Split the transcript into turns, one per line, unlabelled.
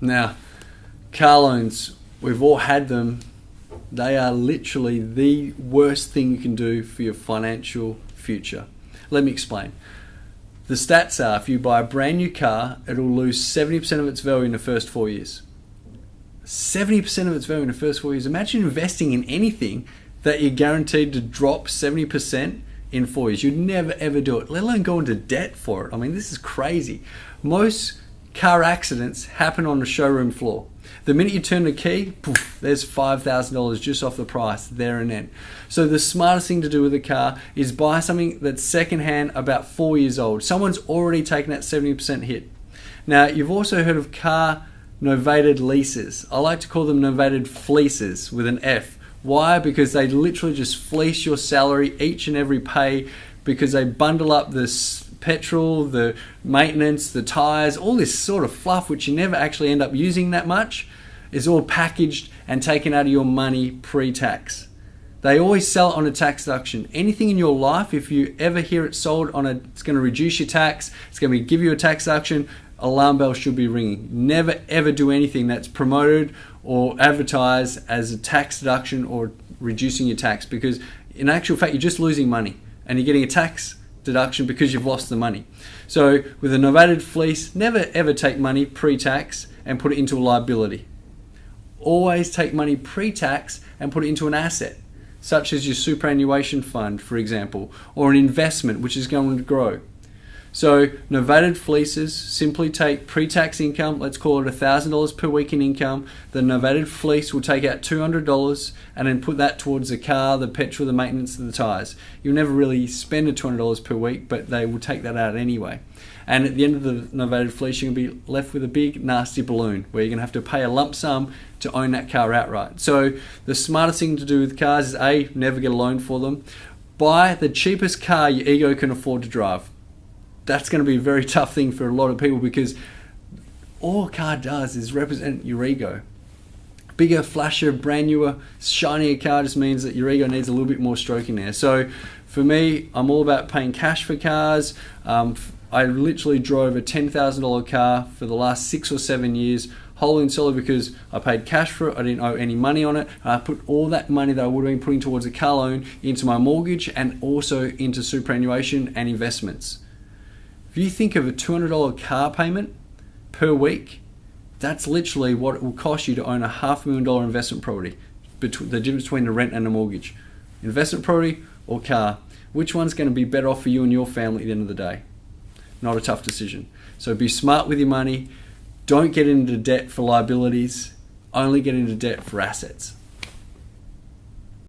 Now, car loans, we've all had them. They are literally the worst thing you can do for your financial future. Let me explain. The stats are, if you buy a brand new car, it'll lose 70% of its value in the first 4 years. 70% of its value in the first 4 years. Imagine investing in anything that you're guaranteed to drop 70% in 4 years. You'd never ever do it, let alone go into debt for it. I mean, this is crazy. Most car accidents happen on the showroom floor. The minute you turn the key, poof, there's $5,000 just off the price there and then. So the smartest thing to do with a car is buy something that's secondhand, about 4 years old. Someone's already taken that 70% hit. Now, you've also heard of car novated leases. I like to call them novated fleeces with an F. Why? Because they literally just fleece your salary each and every pay, because they bundle up this petrol, the maintenance, the tires, all this sort of fluff which you never actually end up using that much, is all packaged and taken out of your money pre-tax. They always sell it on a tax deduction. Anything in your life, if you ever hear it sold on it's going to reduce your tax, it's going to give you a tax deduction, alarm bell should be ringing. Never ever do anything that's promoted or advertised as a tax deduction or reducing your tax, because in actual fact you're just losing money and you're getting a tax deduction because you've lost the money. So with a novated fleece, never ever take money pre-tax and put it into a liability. Always take money pre-tax and put it into an asset, such as your superannuation fund, for example, or an investment which is going to grow. So novated fleeces simply take pre-tax income, let's call it $1,000 per week in income. The novated fleece will take out $200 and then put that towards the car, the petrol, the maintenance, the tires. You'll never really spend the $200 per week, but they will take that out anyway. And at the end of the novated fleece, you're going to be left with a big nasty balloon where you're going to have to pay a lump sum to own that car outright. So the smartest thing to do with cars is A, never get a loan for them. Buy the cheapest car your ego can afford to drive. That's going to be a very tough thing for a lot of people, because all a car does is represent your ego. Bigger, flashier, brand newer, shinier car just means that your ego needs a little bit more stroking there. So for me, I'm all about paying cash for cars. I literally drove a $10,000 car for the last 6 or 7 years, wholly and solely because I paid cash for it. I didn't owe any money on it. I put all that money that I would have been putting towards a car loan into my mortgage and also into superannuation and investments. If you think of a $200 car payment per week, that's literally what it will cost you to own a $500,000 investment property. The difference between the rent and the mortgage. Investment property or car. Which one's going to be better off for you and your family at the end of the day? Not a tough decision. So be smart with your money. Don't get into debt for liabilities. Only get into debt for assets.